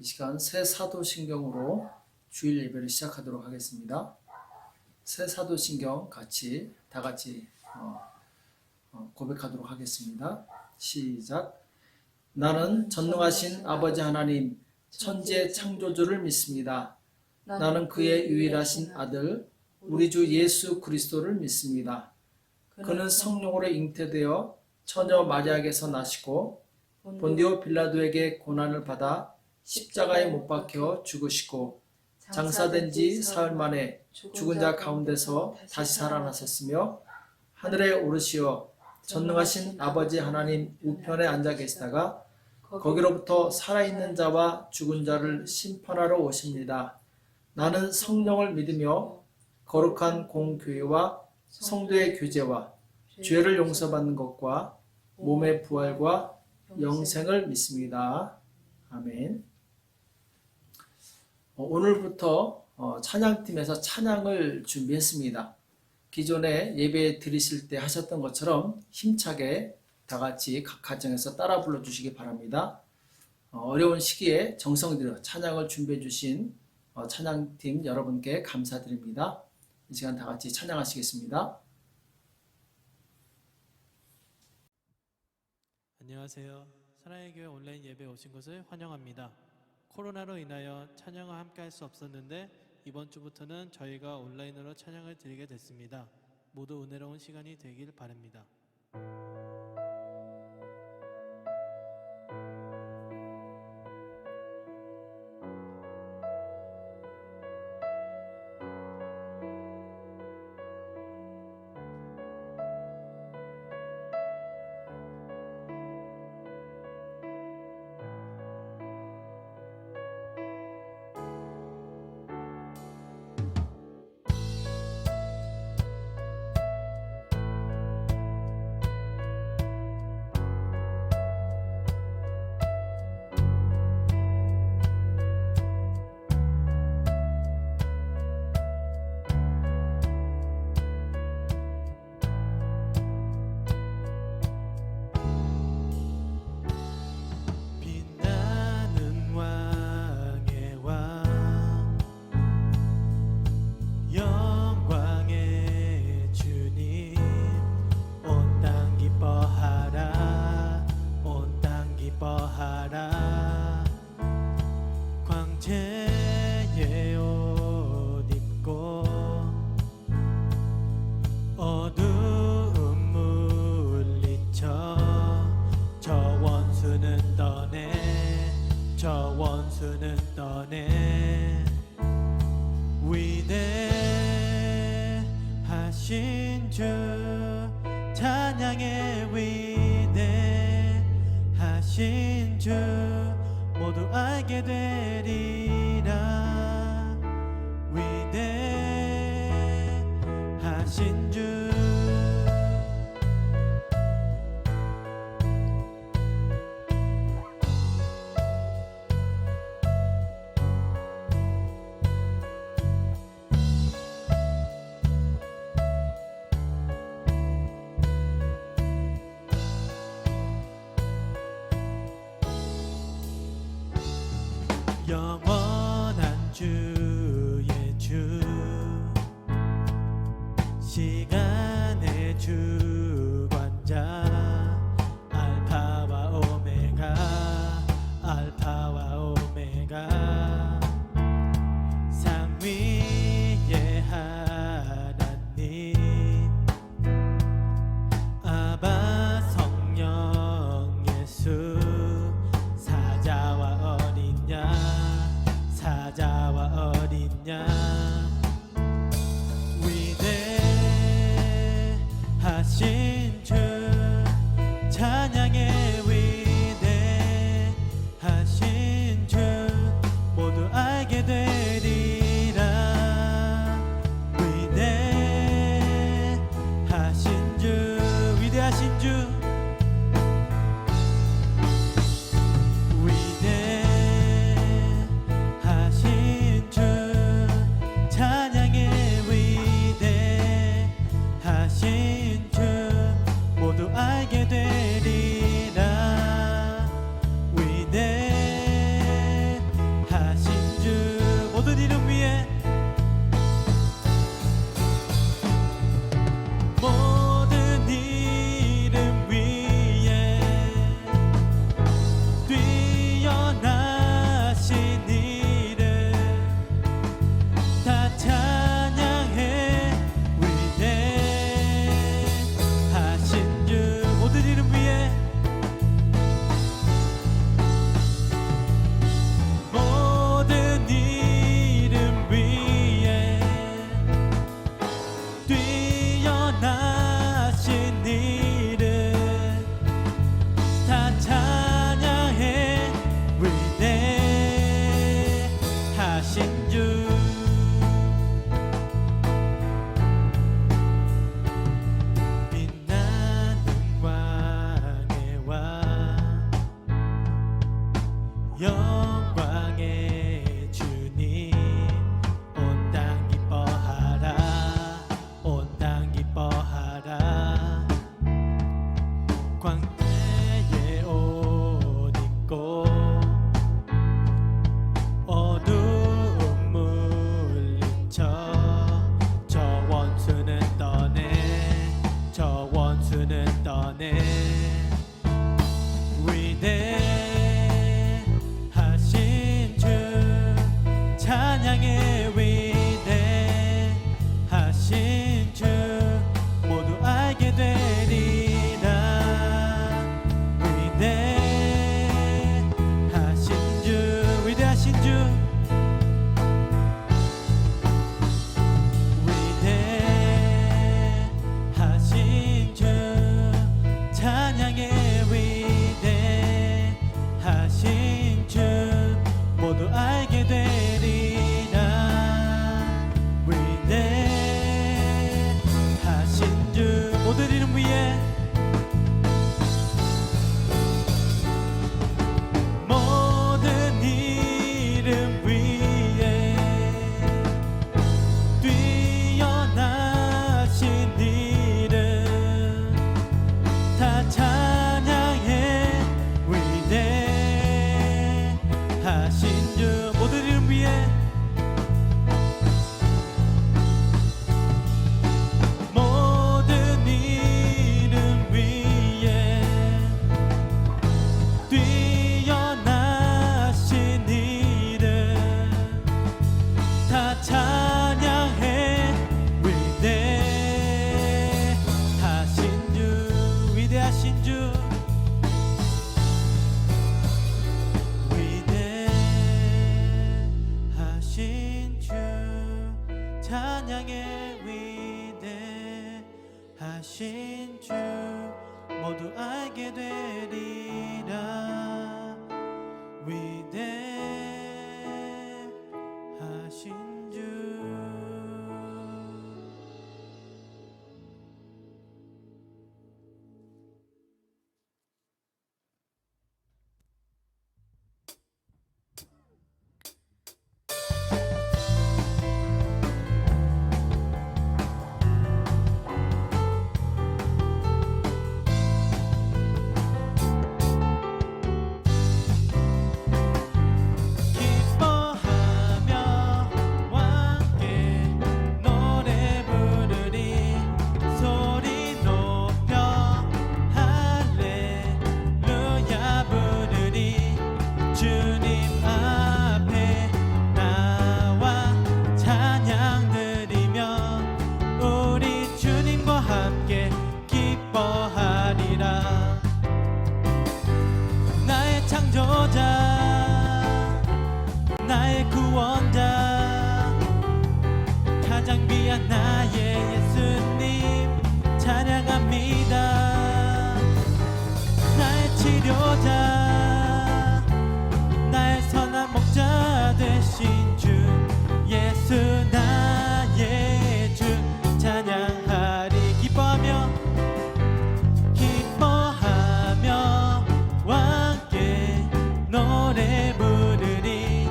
이 시간 새 사도신경으로 주일 예배를 시작하도록 하겠습니다. 새 사도신경 다 같이 고백하도록 하겠습니다. 시작. 나는 전능하신 아버지 하나님 천지의 창조주를 믿습니다. 나는 그의 유일하신 아들 우리 주 예수 그리스도를 믿습니다. 그는 성령으로 잉태되어 처녀 마리아에게서 나시고 본디오 빌라도에게 고난을 받아 십자가에 못 박혀 죽으시고 장사된 지 사흘 만에 죽은 자 가운데서 다시 살아나셨으며 하늘에 오르시어 전능하신 아버지 하나님 우편에 앉아 계시다가 거기로부터 살아있는 자와 죽은 자를 심판하러 오십니다. 나는 성령을 믿으며 거룩한 공교회와 성도의 교제와 죄를 용서받는 것과 몸의 부활과 영생을 믿습니다. 아멘. 오늘부터 찬양팀에서 찬양을 준비했습니다. 기존에 예배 드리실 때 하셨던 것처럼 힘차게 다 같이 각 가정에서 따라 불러주시기 바랍니다. 어려운 시기에 정성 들여 찬양을 준비해 주신 찬양팀 여러분께 감사드립니다. 이 시간 다 같이 찬양하시겠습니다. 안녕하세요. 사랑의 교회 온라인 예배에 오신 것을 환영합니다. 코로나로 인하여 찬양을 함께 할 수 없었는데 이번 주부터는 저희가 온라인으로 찬양을 드리게 됐습니다. 모두 은혜로운 시간이 되길 바랍니다. 광채의 옷 입고 어두움 물리쳐 저 원수는 떠내 위대하신 주 찬양의 위대하신 주 모두 알게 되리라. 위대하신 주 영원한 주의 주 시간의 주관자 알파와 오메가 상위의 하나님 아바 성령 예수 사자와 어린 양 위대하신 위대하신 주. 나의 구원자, 가장 귀한 나의 예수님 찬양합니다. 나의 치료자, 나의 선한 목자 되신 주 예수 나의 주 찬양하리. 기뻐하며 함께 노래 부르리.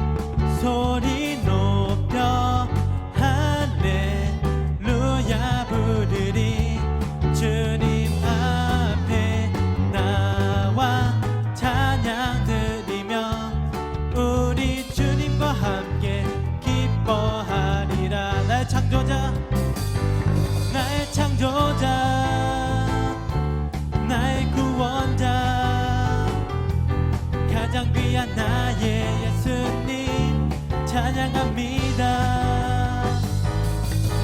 소리 높여 할렐루야 부르리. 주님 앞에 나와 찬양 드리며 우리 주님과 함께 기뻐하리라. 나의 창조자, 나의 창조자, 나의 구원자, 가장 귀한 나의 예수님 찬양합니다.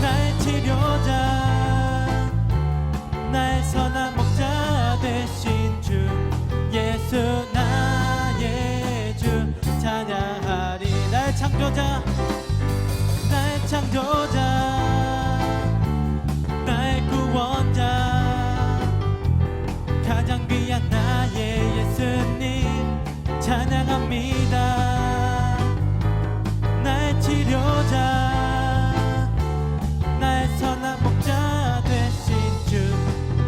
나의 치료자, 나의 선한 목자 되신 주 예수 나의 주 찬양하리. 나의 창조자, 나의 창조자, 나의 구원자, 가장 귀한 나의 예수님 찬양합니다. 나의 치료자, 나의 선한 목자 되신 주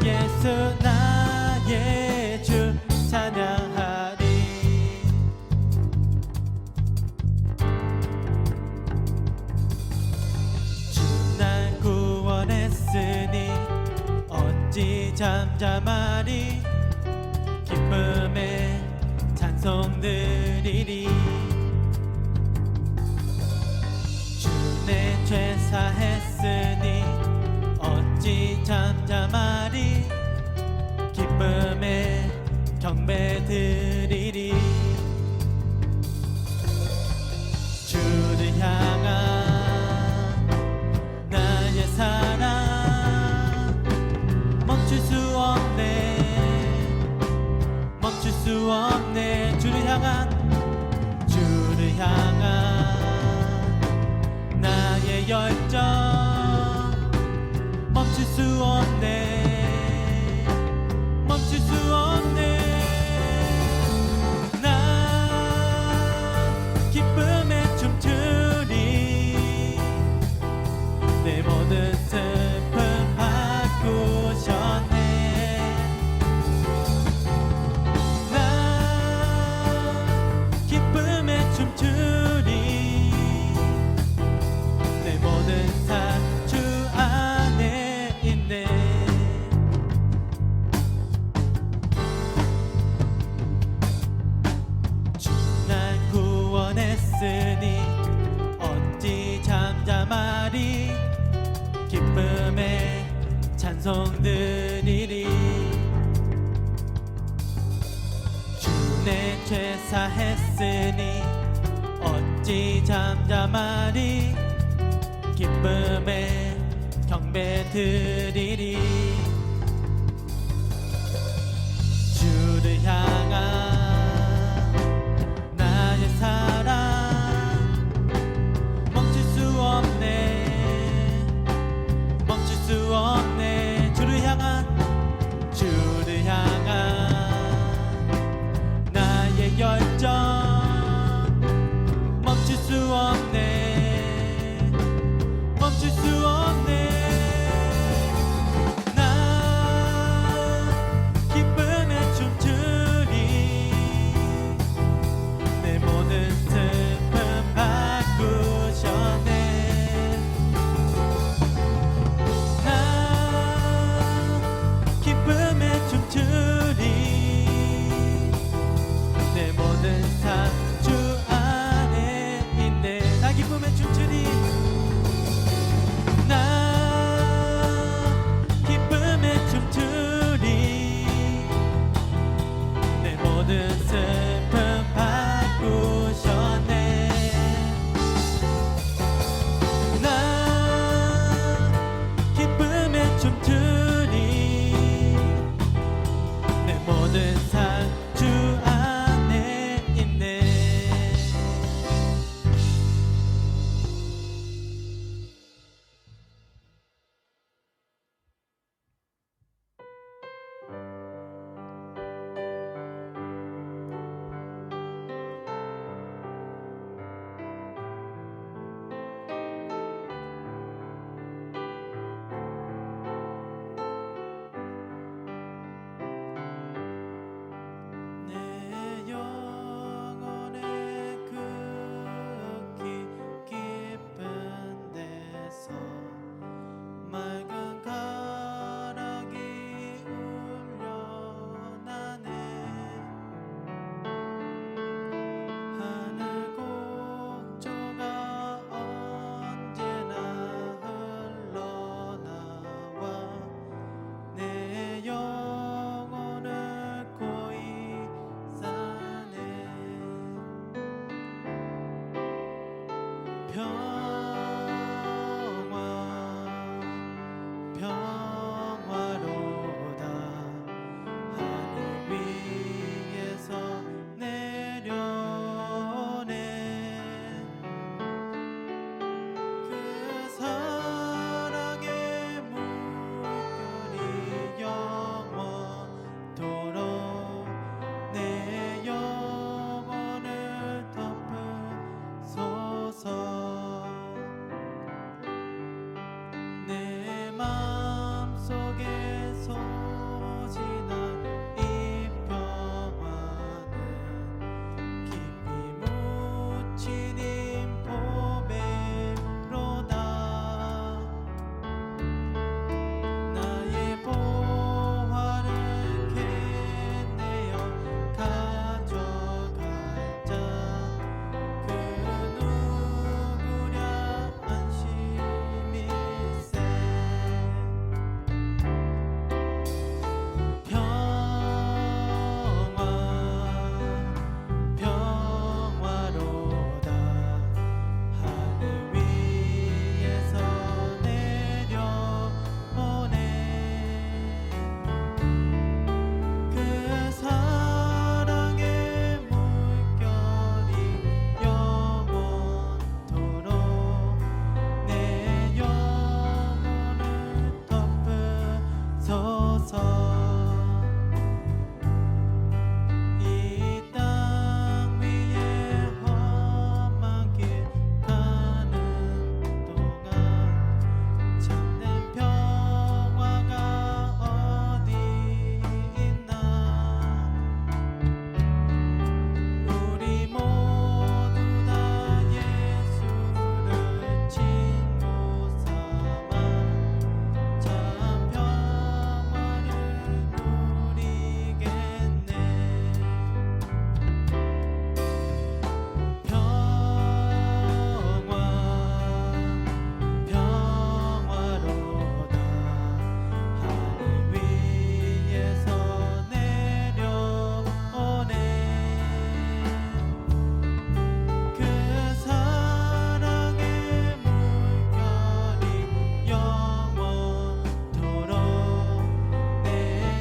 예수 나의 주 찬양하리. 주 날 구원했으니 어찌 잠잠하리. 기쁨에 찬송 드리리. 주 내 죄 사했으니 어찌 잠잠하리. 기쁨에 경배 드리리. 주를 향한 나의 사랑 멈출 수 없네, 멈출 수 없네. 주를 향한 나의 열정 멈출 수 없네, 멈출 수 없네. 나 기쁨에 춤추리. 내 모든 슬픔 바꾸셨네. 기쁨에 춤추리. 내 모든 삶 주 안에 있네. 주 날 구원했으니 어찌 잠잠하리. 기쁨에 찬송 드리리. 주 내 죄 사했으니 어찌 잠잠하리. 기쁨에 경배 드리리. 주를 향한 나의 사랑 멈출 수 없네, 멈출 수 없네. 주를 향한 나의 열정 평화로다. 하늘 위에서 내려오네. 그 사랑의 물결이 영원토록 내 영혼을 덮으소서. 내 마음속에 솟지나 이 평화는 깊이 묻힌 인포배로다. 나의 보화를 캐내어 가져갈 자, 그 누구랴 안심일세. 평화로다. 하늘 위에서 내려오네. 그 사랑의 물결이 영원토록 내 영혼을 덮으소서. 이 땅 위에 험한 길 가는 동안 참된 평화가 어디 있나. 우리 모두 다 예수를 친구 삼아 참 평화를 누리겠네. 평화로다. 하늘 위에서 내려오네. 그 사랑의 물결이 영원토록 내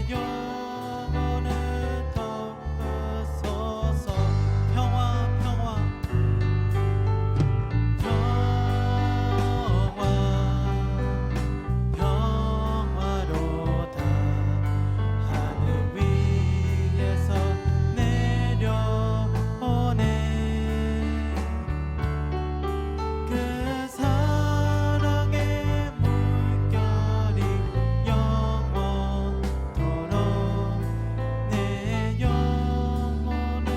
영혼을 덮으소서. 평화로다. 하늘 위에서 내려오네. 그 사랑의 물결이 영원토록 내 영혼을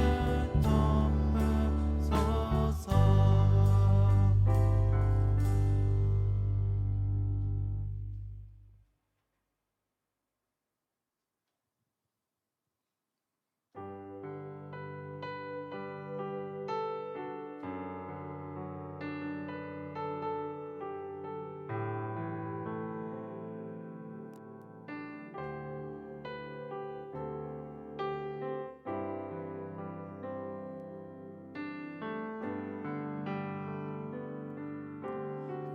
덮으소서.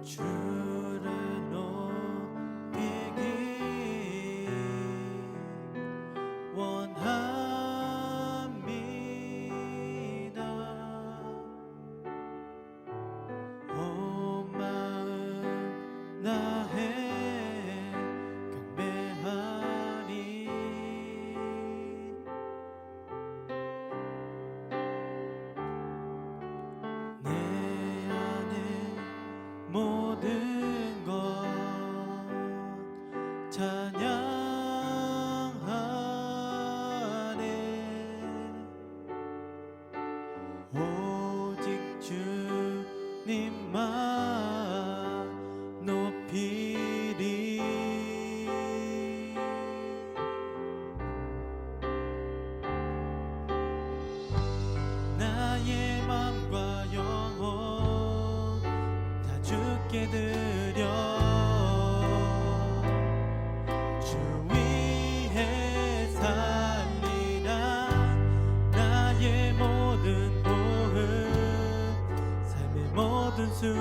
주를 높이기 원합니다. 온 마음 다해 경배하리. 내 안에 모든 것 찬양하네. 오직 주님만 높이리. 나의 맘과 영혼 다 주께 드려 주 위해 살리라. 나의 모든 삶의 모든 수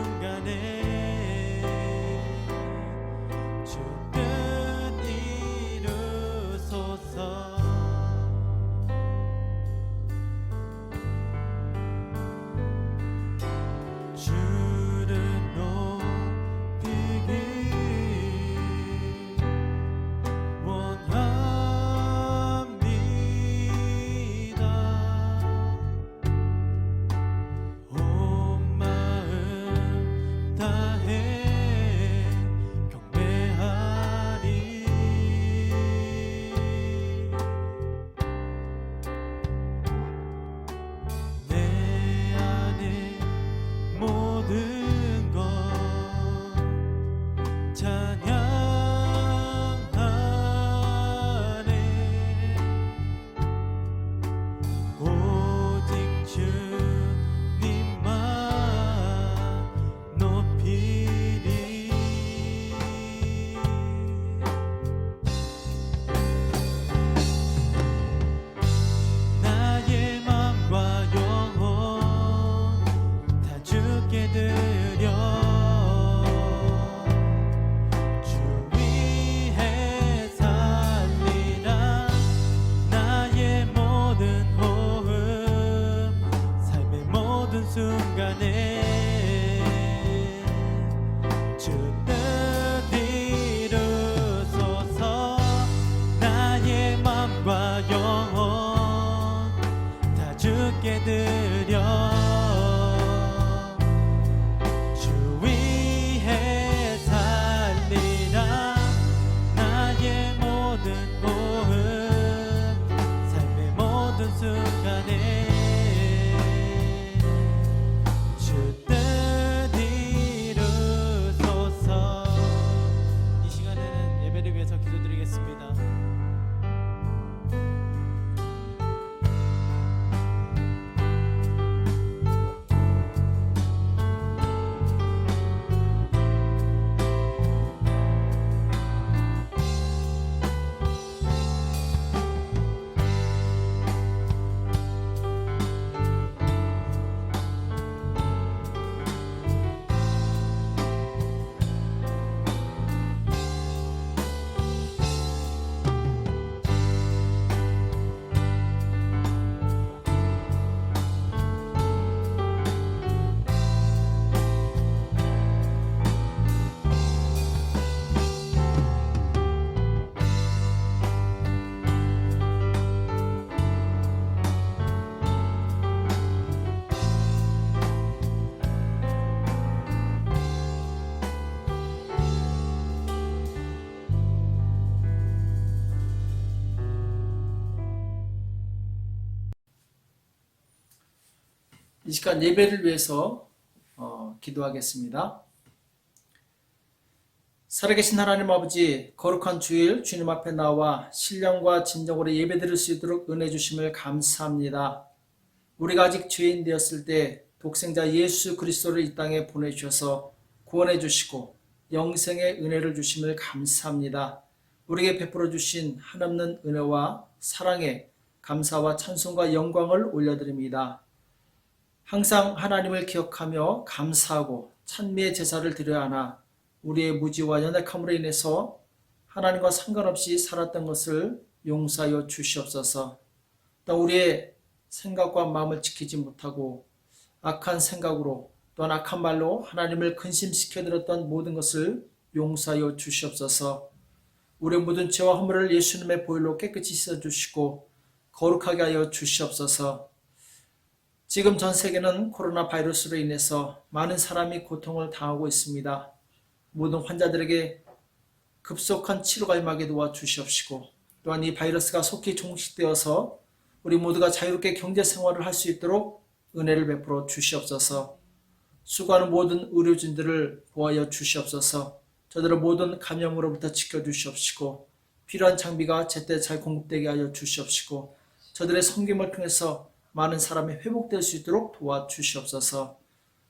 모든 순간에 주 뜻 이루소서. 나의 맘과 영혼 다 주께 드려 주 위해 살리라. 나의 모든 고음 삶의 모든 순간에 주 뜻 이루소서. 이 시간에는 예배를 위해서 기도드리겠습니다. 이 시간 예배를 위해서 기도하겠습니다. 살아계신 하나님 아버지, 거룩한 주일 주님 앞에 나와 신령과 진정으로 예배드릴 수 있도록 은혜 주심을 감사합니다. 우리가 아직 죄인 되었을 때 독생자 예수 그리스도를 이 땅에 보내주셔서 구원해 주시고 영생의 은혜를 주심을 감사합니다. 우리에게 베풀어 주신 한없는 은혜와 사랑에 감사와 찬송과 영광을 올려드립니다. 항상 하나님을 기억하며 감사하고 찬미의 제사를 드려야 하나 우리의 무지와 연약함으로 인해서 하나님과 상관없이 살았던 것을 용서하여 주시옵소서. 또 우리의 생각과 마음을 지키지 못하고 악한 생각으로 또한 악한 말로 하나님을 근심시켜드렸던 모든 것을 용서하여 주시옵소서. 우리의 모든 죄와 허물을 예수님의 보혈로 깨끗이 씻어주시고 거룩하게 하여 주시옵소서. 지금 전 세계는 코로나 바이러스로 인해서 많은 사람이 고통을 당하고 있습니다. 모든 환자들에게 급속한 치료가 임하게 도와주시옵시고 또한 이 바이러스가 속히 종식되어서 우리 모두가 자유롭게 경제생활을 할 수 있도록 은혜를 베풀어 주시옵소서. 수고하는 모든 의료진들을 보호하여 주시옵소서. 저들의 모든 감염으로부터 지켜주시옵시고 필요한 장비가 제때 잘 공급되게 하여 주시옵시고 저들의 섬김을 통해서 많은 사람이 회복될 수 있도록 도와주시옵소서.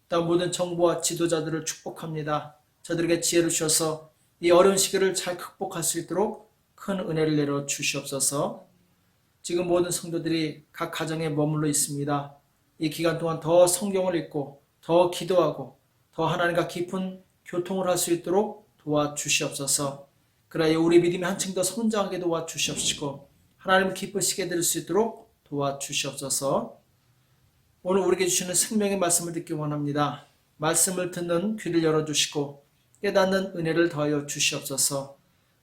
또한 모든 정부와 지도자들을 축복합니다. 저들에게 지혜를 주셔서 이 어려운 시기를 잘 극복할 수 있도록 큰 은혜를 내려 주시옵소서. 지금 모든 성도들이 각 가정에 머물러 있습니다. 이 기간 동안 더 성경을 읽고 더 기도하고 더 하나님과 깊은 교통을 할 수 있도록 도와주시옵소서. 그래야 우리 믿음이 한층 더 성장하게 도와주시옵시고 하나님을 기쁘시게 될 수 있도록 도와주시옵소서. 오늘 우리에게 주시는 생명의 말씀을 듣기 원합니다. 말씀을 듣는 귀를 열어주시고 깨닫는 은혜를 더하여 주시옵소서.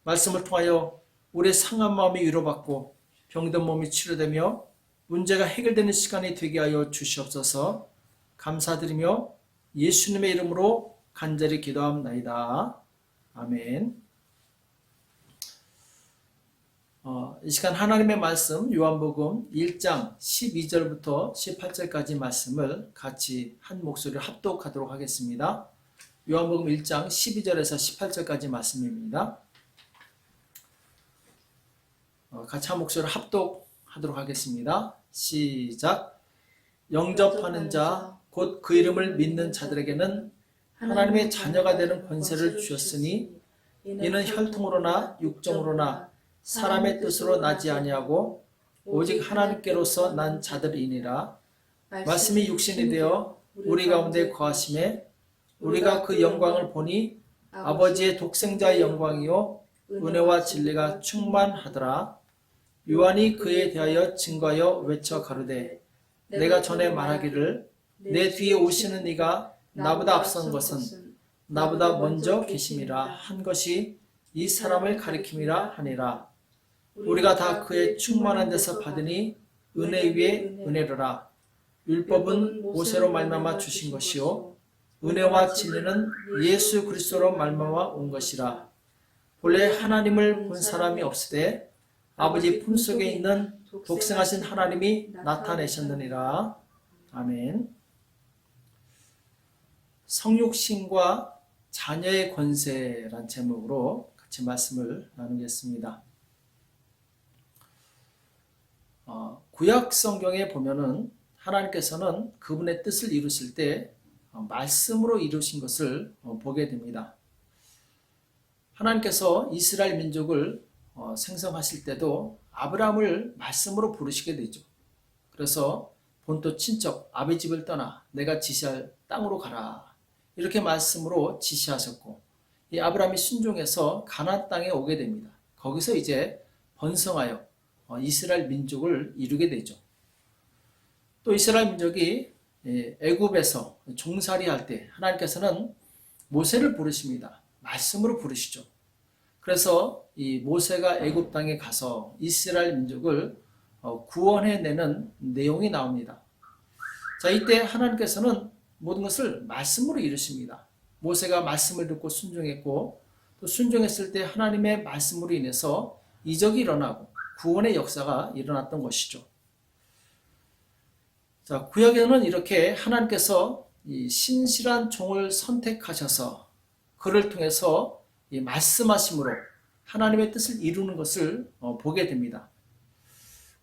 말씀을 통하여 우리의 상한 마음이 위로받고 병든 몸이 치료되며 문제가 해결되는 시간이 되게 하여 주시옵소서. 감사드리며 예수님의 이름으로 간절히 기도합나이다. 아멘. 이 시간 하나님의 말씀 요한복음 1장 12절부터 18절까지 말씀을 같이 한 목소리로 합독하도록 하겠습니다. 요한복음 1장 12절에서 18절까지 말씀입니다. 같이 한 목소리로 합독하도록 하겠습니다. 시작. 영접하는 자 곧 그 이름을 믿는 자들에게는 하나님의 자녀가 되는 권세를 주셨으니 이는 혈통으로나 육정으로나 사람의 뜻으로 나지 아니하고 오직 하나님께로서 난 자들이니라. 말씀이 육신이 되어 우리 가운데 거하심에 우리가 그 영광을 보니 아버지의 독생자의 영광이요 은혜와 진리가 충만하더라. 요한이 그에 대하여 증거하여 외쳐 가로되 내가 전에 말하기를 내 뒤에 오시는 이가 나보다 앞선 것은 나보다 먼저 계심이라 한 것이 이 사람을 가리킴이라 하니라. 우리가 다 그의 충만한 데서 받으니 은혜 위에 은혜로라. 율법은 모세로 말미암아 주신 것이요 은혜와 진리는 예수 그리스도로 말미암아 온 것이라. 본래 하나님을 본 사람이 없으되 아버지 품속에 있는 독생하신 하나님이 나타내셨느니라. 아멘. 성육신과 자녀의 권세란 제목으로 같이 말씀을 나누겠습니다. 구약 성경에 보면은 하나님께서는 그분의 뜻을 이루실 때 말씀으로 이루신 것을 보게 됩니다. 하나님께서 이스라엘 민족을 생성하실 때도 아브라함을 말씀으로 부르시게 되죠. 그래서 본토 친척 아비 집을 떠나 내가 지시할 땅으로 가라, 이렇게 말씀으로 지시하셨고, 이 아브라함이 순종해서 가나안 땅에 오게 됩니다. 거기서 이제 번성하여 이스라엘 민족을 이루게 되죠. 또 이스라엘 민족이 애굽에서 종살이할 때 하나님께서는 모세를 부르십니다. 말씀으로 부르시죠. 그래서 이 모세가 애굽 땅에 가서 이스라엘 민족을 구원해내는 내용이 나옵니다. 자, 이때 하나님께서는 모든 것을 말씀으로 이루십니다. 모세가 말씀을 듣고 순종했고, 또 순종했을 때 하나님의 말씀으로 인해서 이적이 일어나고 구원의 역사가 일어났던 것이죠. 자, 구약에는 이렇게 하나님께서 이 신실한 종을 선택하셔서 그를 통해서 이 말씀하심으로 하나님의 뜻을 이루는 것을 보게 됩니다.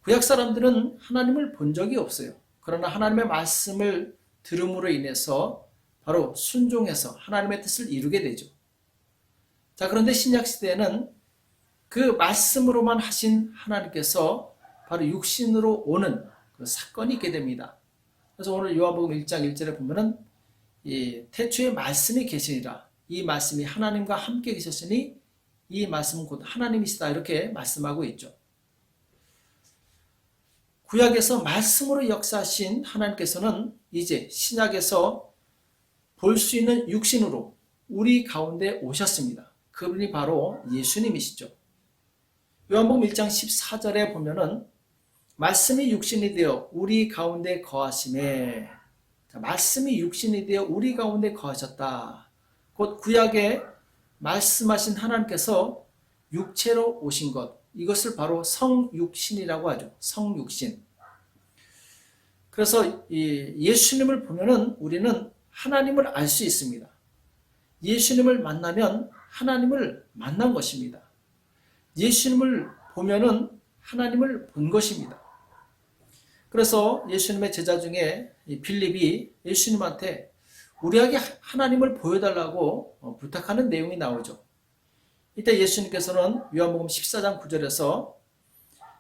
구약 사람들은 하나님을 본 적이 없어요. 그러나 하나님의 말씀을 들음으로 인해서 바로 순종해서 하나님의 뜻을 이루게 되죠. 자, 그런데 신약 시대에는 그 말씀으로만 하신 하나님께서 바로 육신으로 오는 그 사건이 있게 됩니다. 그래서 오늘 요한복음 1장 1절에 보면은 이 태초에 말씀이 계시니라, 이 말씀이 하나님과 함께 계셨으니 이 말씀은 곧 하나님이시다, 이렇게 말씀하고 있죠. 구약에서 말씀으로 역사하신 하나님께서는 이제 신약에서 볼 수 있는 육신으로 우리 가운데 오셨습니다. 그분이 바로 예수님이시죠. 요한복음 1장 14절에 보면은 말씀이 육신이 되어 우리 가운데 거하심에, 말씀이 육신이 되어 우리 가운데 거하셨다. 곧 구약에 말씀하신 하나님께서 육체로 오신 것, 이것을 바로 성육신이라고 하죠. 성육신. 그래서 이 예수님을 보면은 우리는 하나님을 알 수 있습니다. 예수님을 만나면 하나님을 만난 것입니다. 예수님을 보면은 하나님을 본 것입니다. 그래서 예수님의 제자 중에 빌립이 예수님한테 우리에게 하나님을 보여달라고 부탁하는 내용이 나오죠. 이때 예수님께서는 요한복음 14장 9절에서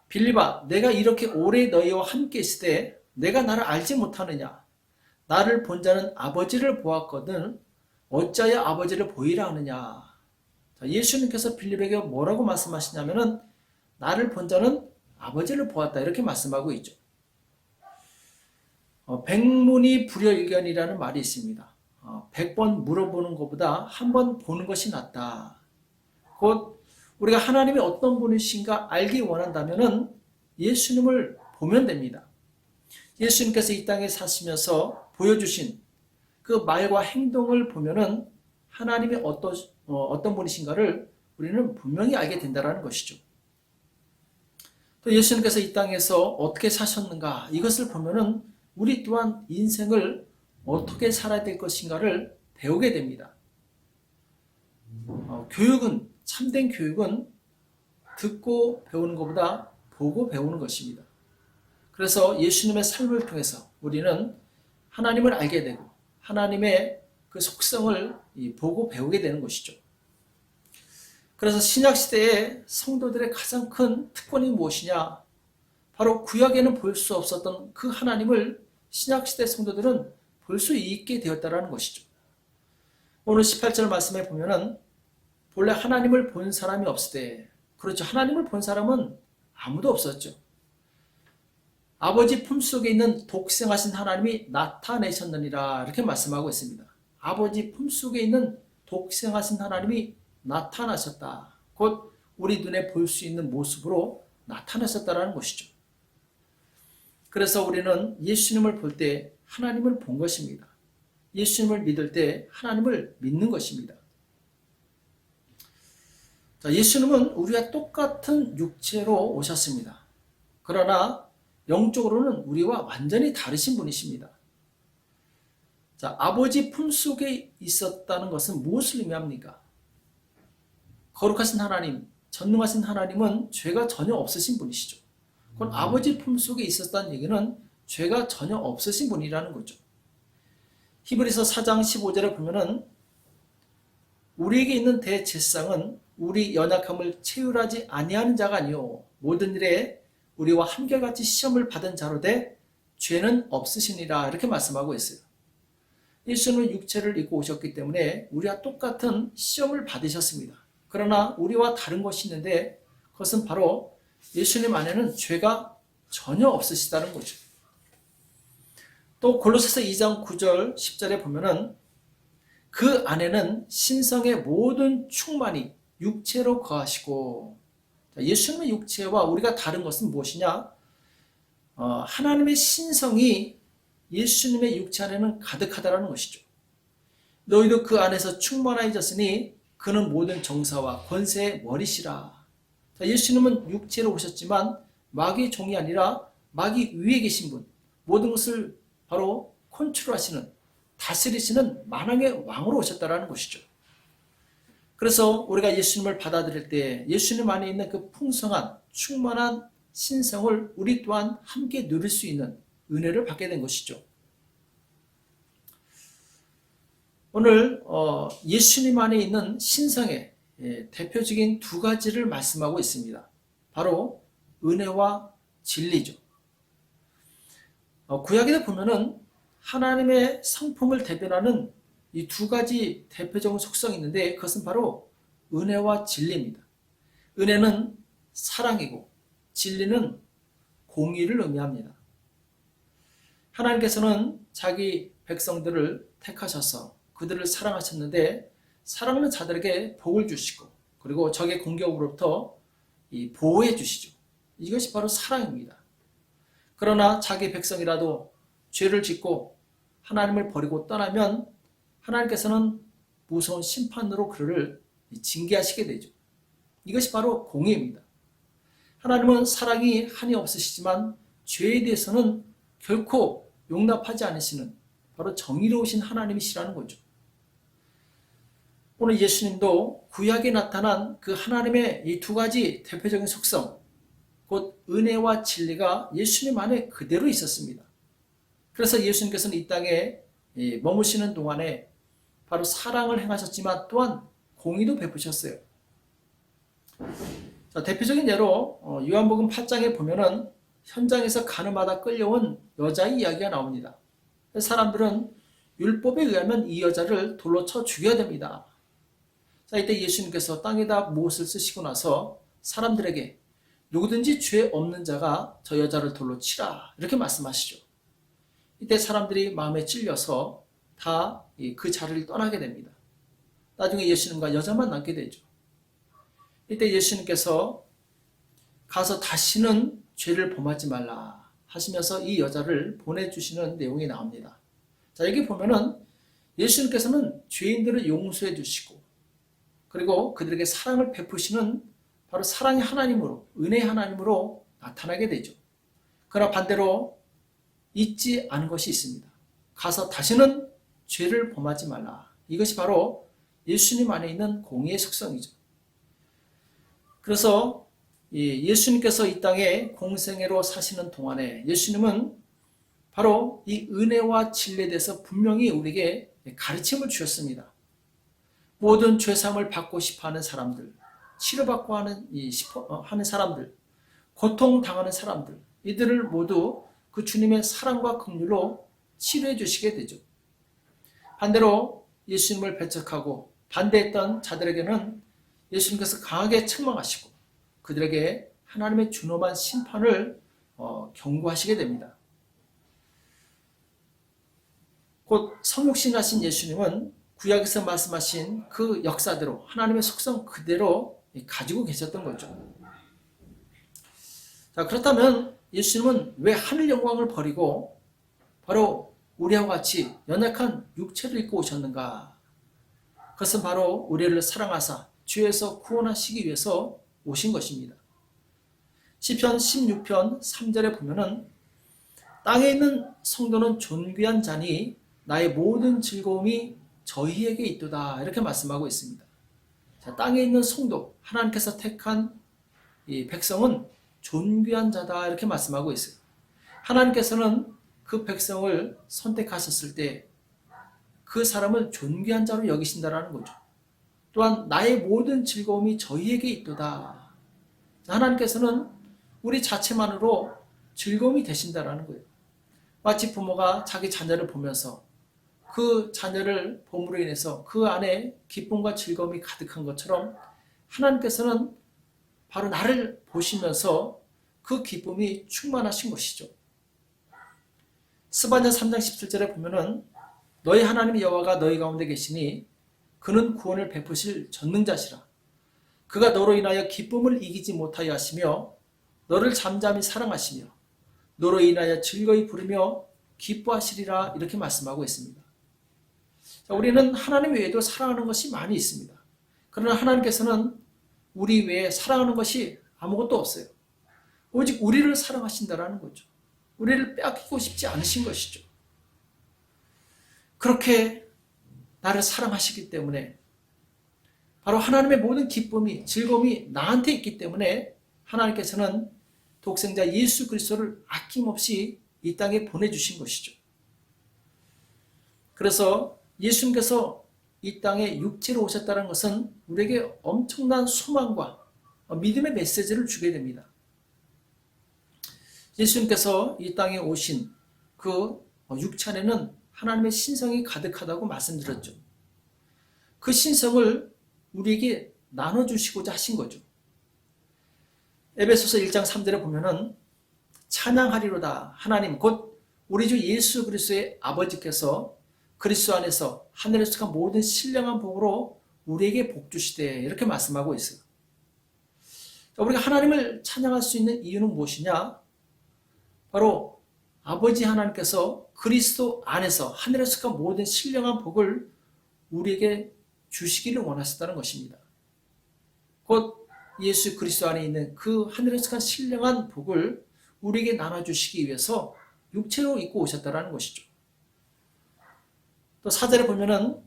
빌립아, 내가 이렇게 오래 너희와 함께 있을 때 내가 나를 알지 못하느냐? 나를 본 자는 아버지를 보았거든 어찌하여 아버지를 보이라 하느냐? 예수님께서 빌립에게 뭐라고 말씀하시냐면은 나를 본 자는 아버지를 보았다, 이렇게 말씀하고 있죠. 백문이 불여일견이라는 말이 있습니다. 100번 물어보는 것보다 한 번 보는 것이 낫다. 곧 우리가 하나님이 어떤 분이신가 알기 원한다면은 예수님을 보면 됩니다. 예수님께서 이 땅에 사시면서 보여주신 그 말과 행동을 보면은 하나님이 어떤 분이신가를 우리는 분명히 알게 된다는 것이죠. 또 예수님께서 이 땅에서 어떻게 사셨는가, 이것을 보면은 우리 또한 인생을 어떻게 살아야 될 것인가를 배우게 됩니다. 교육은, 참된 교육은 듣고 배우는 것보다 보고 배우는 것입니다. 그래서 예수님의 삶을 통해서 우리는 하나님을 알게 되고 하나님의 그 속성을 보고 배우게 되는 것이죠. 그래서 신약시대의 성도들의 가장 큰 특권이 무엇이냐? 바로 구약에는 볼 수 없었던 그 하나님을 신약시대 성도들은 볼 수 있게 되었다는 것이죠. 오늘 18절 말씀에 보면은 본래 하나님을 본 사람이 없을 때, 그렇죠. 하나님을 본 사람은 아무도 없었죠. 아버지 품속에 있는 독생하신 하나님이 나타내셨느니라 이렇게 말씀하고 있습니다. 아버지 품속에 있는 독생하신 하나님이 나타나셨다. 곧 우리 눈에 볼 수 있는 모습으로 나타나셨다라는 것이죠. 그래서 우리는 예수님을 볼 때 하나님을 본 것입니다. 예수님을 믿을 때 하나님을 믿는 것입니다. 자, 예수님은 우리와 똑같은 육체로 오셨습니다. 그러나 영적으로는 우리와 완전히 다르신 분이십니다. 자, 아버지 품속에 있었다는 것은 무엇을 의미합니까? 거룩하신 하나님, 전능하신 하나님은 죄가 전혀 없으신 분이시죠. 그건 아버지 품속에 있었다는 얘기는 죄가 전혀 없으신 분이라는 거죠. 히브리서 4장 15절에 보면은 우리에게 있는 대제사장은 우리 연약함을 체휼하지 아니하는 자가 아니요 모든 일에 우리와 한결같이 시험을 받은 자로 돼 죄는 없으시니라 이렇게 말씀하고 있어요. 예수님은 육체를 입고 오셨기 때문에 우리와 똑같은 시험을 받으셨습니다. 그러나 우리와 다른 것이 있는데 그것은 바로 예수님 안에는 죄가 전혀 없으시다는 거죠. 또 골로새서 2장 9절 10절에 보면은 그 안에는 신성의 모든 충만이 육체로 거하시고, 예수님의 육체와 우리가 다른 것은 무엇이냐? 하나님의 신성이 예수님의 육체 안에는 가득하다는 것이죠. 너희도 그 안에서 충만해졌으니 그는 모든 정사와 권세의 머리시라. 예수님은 육체로 오셨지만 마귀의 종이 아니라 마귀 위에 계신 분, 모든 것을 바로 컨트롤하시는, 다스리시는 만왕의 왕으로 오셨다는 것이죠. 그래서 우리가 예수님을 받아들일 때 예수님 안에 있는 그 풍성한 충만한 신성을 우리 또한 함께 누릴 수 있는 은혜를 받게 된 것이죠. 오늘 예수님 안에 있는 신성의 대표적인 두 가지를 말씀하고 있습니다. 바로 은혜와 진리죠. 구약에 보면은 하나님의 성품을 대변하는 이 두 가지 대표적인 속성이 있는데 그것은 바로 은혜와 진리입니다. 은혜는 사랑이고 진리는 공의를 의미합니다. 하나님께서는 자기 백성들을 택하셔서 그들을 사랑하셨는데 사랑하는 자들에게 복을 주시고 그리고 적의 공격으로부터 보호해 주시죠. 이것이 바로 사랑입니다. 그러나 자기 백성이라도 죄를 짓고 하나님을 버리고 떠나면 하나님께서는 무서운 심판으로 그를 징계하시게 되죠. 이것이 바로 공의입니다. 하나님은 사랑이 한이 없으시지만 죄에 대해서는 결코 용납하지 않으시는 바로 정의로우신 하나님이시라는 거죠. 오늘 예수님도 구약에 나타난 그 하나님의 이 두 가지 대표적인 속성, 곧 은혜와 진리가 예수님 안에 그대로 있었습니다. 그래서 예수님께서는 이 땅에 머무시는 동안에 바로 사랑을 행하셨지만 또한 공의도 베푸셨어요. 자, 대표적인 예로 요한복음 8장에 보면은 현장에서 가늠하다 끌려온 여자의 이야기가 나옵니다. 사람들은 율법에 의하면 이 여자를 돌로 쳐 죽여야 됩니다. 자, 이때 예수님께서 땅에다 못을 쓰시고 나서 사람들에게 누구든지 죄 없는 자가 저 여자를 돌로 치라 이렇게 말씀하시죠. 이때 사람들이 마음에 찔려서 다 그 자리를 떠나게 됩니다. 나중에 예수님과 여자만 남게 되죠. 이때 예수님께서 가서 다시는 죄를 범하지 말라 하시면서 이 여자를 보내주시는 내용이 나옵니다. 자, 여기 보면은 예수님께서는 죄인들을 용서해 주시고 그리고 그들에게 사랑을 베푸시는 바로 사랑의 하나님으로, 은혜의 하나님으로 나타나게 되죠. 그러나 반대로 잊지 않은 것이 있습니다. 가서 다시는 죄를 범하지 말라. 이것이 바로 예수님 안에 있는 공의의 속성이죠. 그래서 예수님께서 이 땅에 공생애로 사시는 동안에 예수님은 바로 이 은혜와 진리에 대해서 분명히 우리에게 가르침을 주셨습니다. 모든 죄사함을 받고 싶어하는 사람들, 치료받고 하는 사람들, 고통당하는 사람들, 이들을 모두 그 주님의 사랑과 긍휼로 치료해 주시게 되죠. 반대로 예수님을 배척하고 반대했던 자들에게는 예수님께서 강하게 책망하시고 그들에게 하나님의 준엄한 심판을 경고하시게 됩니다. 곧 성육신하신 예수님은 구약에서 말씀하신 그 역사대로 하나님의 속성 그대로 가지고 계셨던 거죠. 자, 그렇다면 예수님은 왜 하늘 영광을 버리고 바로 우리와 같이 연약한 육체를 입고 오셨는가? 그것은 바로 우리를 사랑하사 죄에서 구원하시기 위해서 오신 것입니다. 시편 16편 3절에 보면은 땅에 있는 성도는 존귀한 자니 나의 모든 즐거움이 저희에게 있도다 이렇게 말씀하고 있습니다. 자, 땅에 있는 성도, 하나님께서 택한 이 백성은 존귀한 자다 이렇게 말씀하고 있어요. 하나님께서는 그 백성을 선택하셨을 때 그 사람을 존귀한 자로 여기신다라는 거죠. 또한 나의 모든 즐거움이 저희에게 있도다. 하나님께서는 우리 자체만으로 즐거움이 되신다라는 거예요. 마치 부모가 자기 자녀를 보면서 그 자녀를 봄으로 인해서 그 안에 기쁨과 즐거움이 가득한 것처럼 하나님께서는 바로 나를 보시면서 그 기쁨이 충만하신 것이죠. 스바냐 3장 17절에 보면은 너희 하나님 여호와가 너희 가운데 계시니 그는 구원을 베푸실 전능자시라. 그가 너로 인하여 기쁨을 이기지 못하여 하시며 너를 잠잠히 사랑하시며 너로 인하여 즐거이 부르며 기뻐하시리라 이렇게 말씀하고 있습니다. 자, 우리는 하나님 외에도 사랑하는 것이 많이 있습니다. 그러나 하나님께서는 우리 외에 사랑하는 것이 아무것도 없어요. 오직 우리를 사랑하신다라는 거죠. 우리를 빼앗기고 싶지 않으신 것이죠. 그렇게 나를 사랑하시기 때문에 바로 하나님의 모든 기쁨이 즐거움이 나한테 있기 때문에 하나님께서는 독생자 예수 그리스도를 아낌없이 이 땅에 보내주신 것이죠. 그래서 예수님께서 이 땅에 육체로 오셨다는 것은 우리에게 엄청난 소망과 믿음의 메시지를 주게 됩니다. 예수님께서 이 땅에 오신 그 육체 안에는 하나님의 신성이 가득하다고 말씀드렸죠. 그 신성을 우리에게 나눠주시고자 하신 거죠. 에베소서 1장 3절에 보면은 찬양하리로다 하나님 곧 우리 주 예수 그리스도의 아버지께서 그리스도 안에서 하늘에서 속한 모든 신령한 복으로 우리에게 복 주시되 이렇게 말씀하고 있어요. 우리가 하나님을 찬양할 수 있는 이유는 무엇이냐? 바로 아버지 하나님께서 그리스도 안에서 하늘에서 속한 모든 신령한 복을 우리에게 주시기를 원하셨다는 것입니다. 곧 예수 그리스도 안에 있는 그 하늘에서 속한 신령한 복을 우리에게 나눠주시기 위해서 육체로 입고 오셨다는 것이죠. 또 4절에 보면은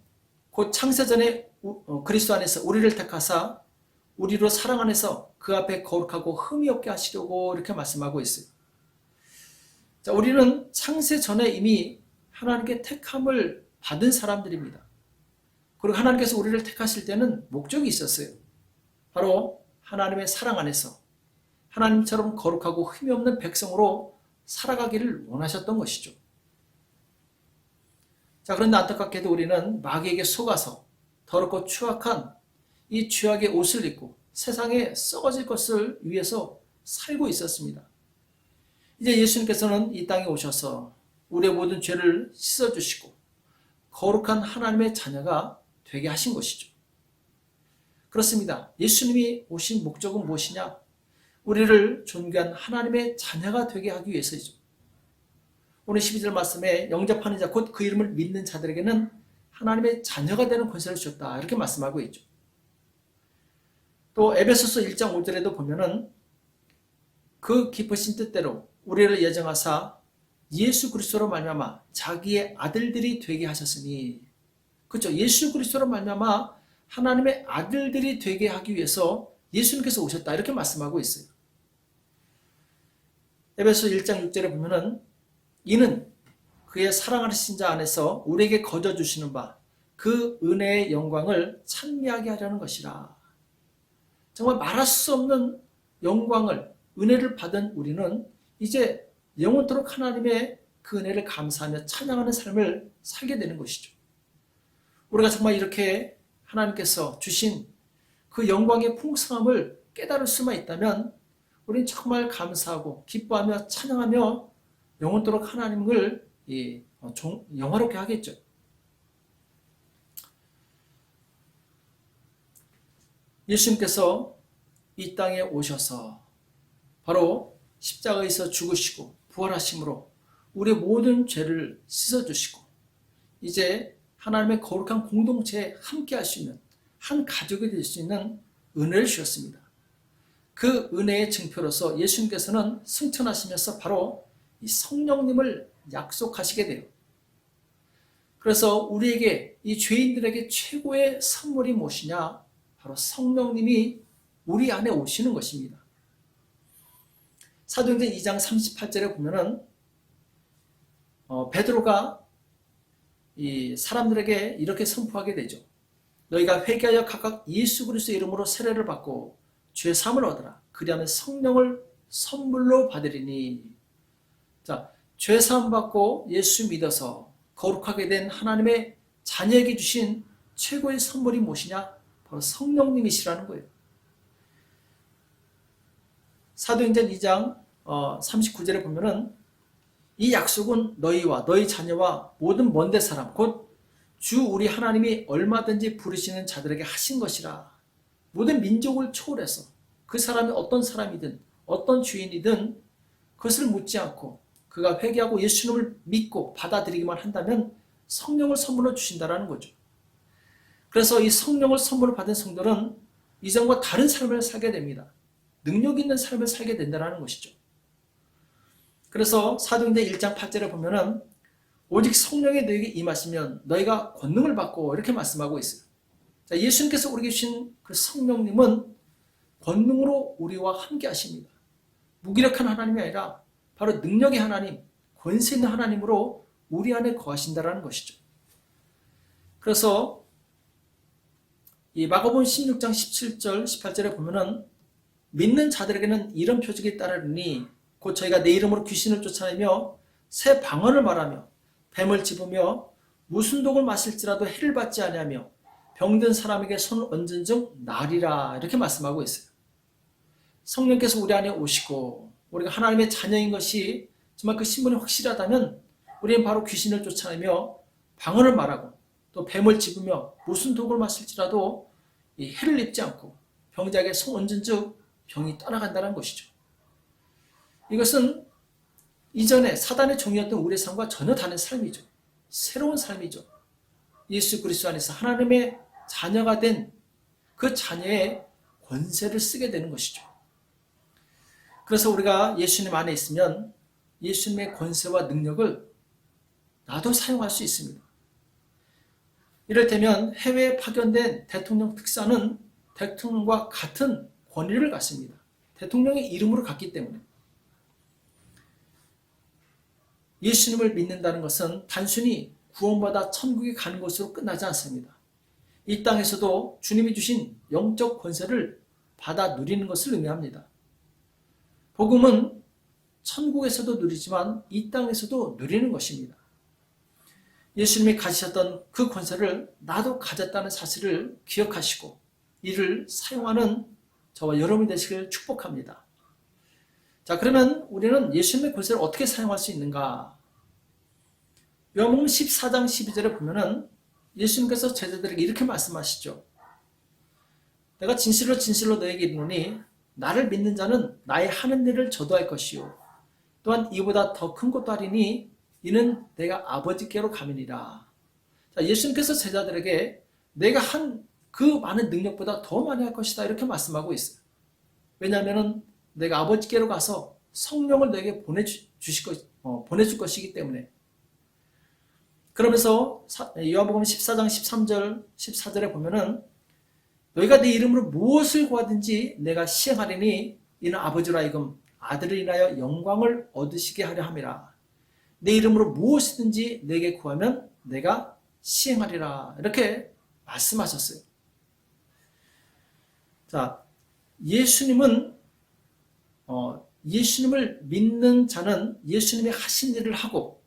곧 창세전에 그리스도 안에서 우리를 택하사 우리로 사랑 안에서 그 앞에 거룩하고 흠이 없게 하시려고 이렇게 말씀하고 있어요. 자, 우리는 창세 전에 이미 하나님께 택함을 받은 사람들입니다. 그리고 하나님께서 우리를 택하실 때는 목적이 있었어요. 바로 하나님의 사랑 안에서 하나님처럼 거룩하고 흠이 없는 백성으로 살아가기를 원하셨던 것이죠. 자, 그런데 안타깝게도 우리는 마귀에게 속아서 더럽고 추악한 이 죄악의 옷을 입고 세상에 썩어질 것을 위해서 살고 있었습니다. 이제 예수님께서는 이 땅에 오셔서 우리의 모든 죄를 씻어주시고 거룩한 하나님의 자녀가 되게 하신 것이죠. 그렇습니다. 예수님이 오신 목적은 무엇이냐? 우리를 존귀한 하나님의 자녀가 되게 하기 위해서이죠. 오늘 12절 말씀에 영접하는 자 곧 그 이름을 믿는 자들에게는 하나님의 자녀가 되는 권세를 주셨다 이렇게 말씀하고 있죠. 또 에베소서 1장 5절에도 보면은 그 기쁘신 뜻대로 우리를 예정하사 예수 그리스도로 말미암아 자기의 아들들이 되게 하셨으니, 그렇죠? 예수 그리스도로 말미암아 하나님의 아들들이 되게 하기 위해서 예수님께서 오셨다 이렇게 말씀하고 있어요. 에베소 1장 6절에 보면은 이는 그의 사랑하신 자 안에서 우리에게 거저 주시는 바 그 은혜의 영광을 찬미하게 하려는 것이라. 정말 말할 수 없는 영광을 은혜를 받은 우리는 이제 영원토록 하나님의 그 은혜를 감사하며 찬양하는 삶을 살게 되는 것이죠. 우리가 정말 이렇게 하나님께서 주신 그 영광의 풍성함을 깨달을 수만 있다면 우리는 정말 감사하고 기뻐하며 찬양하며 영원토록 하나님을 영화롭게 하겠죠. 예수님께서 이 땅에 오셔서 바로 십자가에서 죽으시고 부활하심으로 우리의 모든 죄를 씻어주시고 이제 하나님의 거룩한 공동체에 함께 할 수 있는 한 가족이 될 수 있는 은혜를 주셨습니다. 그 은혜의 증표로서 예수님께서는 승천하시면서 바로 이 성령님을 약속하시게 돼요. 그래서 우리에게 이 죄인들에게 최고의 선물이 무엇이냐? 바로 성령님이 우리 안에 오시는 것입니다. 사도행전 2장 38절에 보면은 베드로가 이 사람들에게 이렇게 선포하게 되죠. 너희가 회개하여 각각 예수 그리스도의 이름으로 세례를 받고 죄 사함을 얻으라. 그리하면 성령을 선물로 받으리니. 자, 죄 사함 받고 예수 믿어서 거룩하게 된 하나님의 자녀에게 주신 최고의 선물이 무엇이냐? 바로 성령님이시라는 거예요. 사도행전 2장 39절에 보면은 이 약속은 너희와 너희 자녀와 모든 먼데 사람 곧 주 우리 하나님이 얼마든지 부르시는 자들에게 하신 것이라. 모든 민족을 초월해서 그 사람이 어떤 사람이든 어떤 주인이든 그것을 묻지 않고 그가 회개하고 예수님을 믿고 받아들이기만 한다면 성령을 선물로 주신다는 거죠. 그래서 이 성령을 선물로 받은 성도는 이전과 다른 삶을 살게 됩니다. 능력 있는 삶을 살게 된다는 것이죠. 그래서 사도행전 1장 8절에 보면은 오직 성령이 너에게 임하시면 너희가 권능을 받고 이렇게 말씀하고 있어요. 자, 예수님께서 우리에게 주신 그 성령님은 권능으로 우리와 함께 하십니다. 무기력한 하나님이 아니라 바로 능력의 하나님, 권세 있는 하나님으로 우리 안에 거하신다는 것이죠. 그래서 이 마가복음 16장 17절 18절에 보면은 믿는 자들에게는 이런 표적이 따르니 곧 저희가 내 이름으로 귀신을 쫓아내며 새 방언을 말하며 뱀을 집으며 무슨 독을 마실지라도 해를 받지 아니하며 병든 사람에게 손을 얹은 즉 나으리라 이렇게 말씀하고 있어요. 성령께서 우리 안에 오시고 우리가 하나님의 자녀인 것이 정말 그 신분이 확실하다면 우리는 바로 귀신을 쫓아내며 방언을 말하고 또 뱀을 집으며 무슨 독을 마실지라도 이 해를 입지 않고 병자에게 손 얹은 즉 병이 떠나간다는 것이죠. 이것은 이전에 사단의 종이었던 우리의 삶과 전혀 다른 삶이죠. 새로운 삶이죠. 예수 그리스도 안에서 하나님의 자녀가 된 그 자녀의 권세를 쓰게 되는 것이죠. 그래서 우리가 예수님 안에 있으면 예수님의 권세와 능력을 나도 사용할 수 있습니다. 이를테면 해외에 파견된 대통령 특사는 대통령과 같은 권위를 갖습니다. 대통령의 이름으로 갔기 때문에. 예수님을 믿는다는 것은 단순히 구원받아 천국에 가는 것으로 끝나지 않습니다. 이 땅에서도 주님이 주신 영적 권세를 받아 누리는 것을 의미합니다. 복음은 천국에서도 누리지만 이 땅에서도 누리는 것입니다. 예수님이 가지셨던 그 권세를 나도 가졌다는 사실을 기억하시고 이를 사용하는 저와 여러분이 되시길 축복합니다. 자, 그러면 우리는 예수님의 권세를 어떻게 사용할 수 있는가? 요한복음 14장 12절에 보면은 예수님께서 제자들에게 이렇게 말씀하시죠. 내가 진실로 진실로 너에게 이르노니 나를 믿는 자는 나의 하는 일을 저도 할 것이요 또한 이보다 더 큰 것도 하리니 이는 내가 아버지께로 가미니라. 자, 예수님께서 제자들에게 내가 한 그 많은 능력보다 더 많이 할 것이다 이렇게 말씀하고 있어요. 왜냐하면 내가 아버지께로 가서 성령을 너에게 보내줄 것이기 때문에. 그러면서 요한복음 14장 13절 14절에 보면은 너희가 내 이름으로 무엇을 구하든지 내가 시행하리니 이는 아버지로 하여금 아들을 인하여 영광을 얻으시게 하려 함이라. 내 이름으로 무엇이든지 내게 구하면 내가 시행하리라 이렇게 말씀하셨어요. 자, 예수님을 믿는 자는 예수님이 하신 일을 하고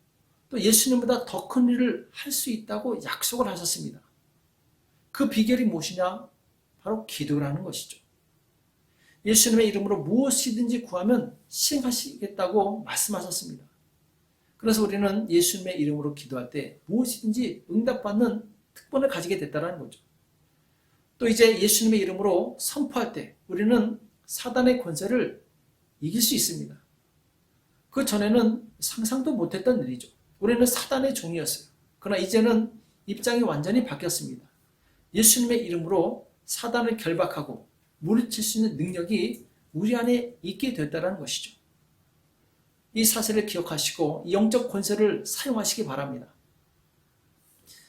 또 예수님보다 더 큰 일을 할 수 있다고 약속을 하셨습니다. 그 비결이 무엇이냐? 바로 기도를 하는 것이죠. 예수님의 이름으로 무엇이든지 구하면 시행하시겠다고 말씀하셨습니다. 그래서 우리는 예수님의 이름으로 기도할 때 무엇이든지 응답받는 특권을 가지게 됐다는 거죠. 또 이제 예수님의 이름으로 선포할 때 우리는 사단의 권세를 이길 수 있습니다. 그 전에는 상상도 못했던 일이죠. 우리는 사단의 종이었어요. 그러나 이제는 입장이 완전히 바뀌었습니다. 예수님의 이름으로 사단을 결박하고 물리칠 수 있는 능력이 우리 안에 있게 됐다는 것이죠. 이 사실을 기억하시고 영적 권세를 사용하시기 바랍니다.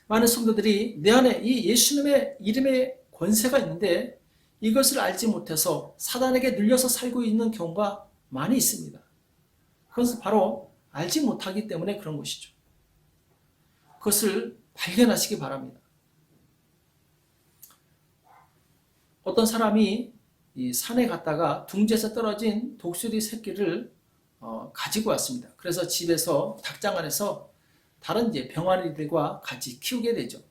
많은 성도들이 내 안에 이 예수님의 이름의 권세가 있는데 이것을 알지 못해서 사단에게 눌려서 살고 있는 경우가 많이 있습니다. 그것은 바로 알지 못하기 때문에 그런 것이죠. 그것을 발견하시기 바랍니다. 어떤 사람이 이 산에 갔다가 둥지에서 떨어진 독수리 새끼를 가지고 왔습니다. 그래서 집에서 닭장 안에서 다른 병아리들과 같이 키우게 되죠.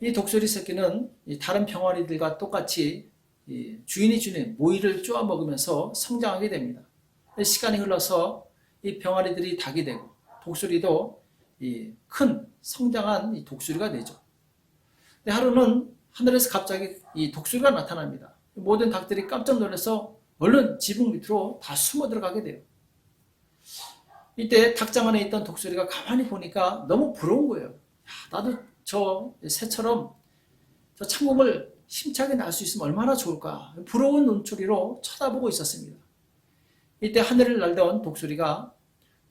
이 독수리 새끼는 다른 병아리들과 똑같이 주인이 주는 모이를 쪼아 먹으면서 성장하게 됩니다. 시간이 흘러서 이 병아리들이 닭이 되고 독수리도 큰 성장한 이 독수리가 되죠. 하루는 하늘에서 갑자기 이 독수리가 나타납니다. 모든 닭들이 깜짝 놀라서 얼른 지붕 밑으로 다 숨어 들어가게 돼요. 이때 닭장 안에 있던 독수리가 가만히 보니까 너무 부러운 거예요. 야, 나도 저 새처럼 저 창공을 힘차게 날 수 있으면 얼마나 좋을까. 부러운 눈초리로 쳐다보고 있었습니다. 이때 하늘을 날던 독수리가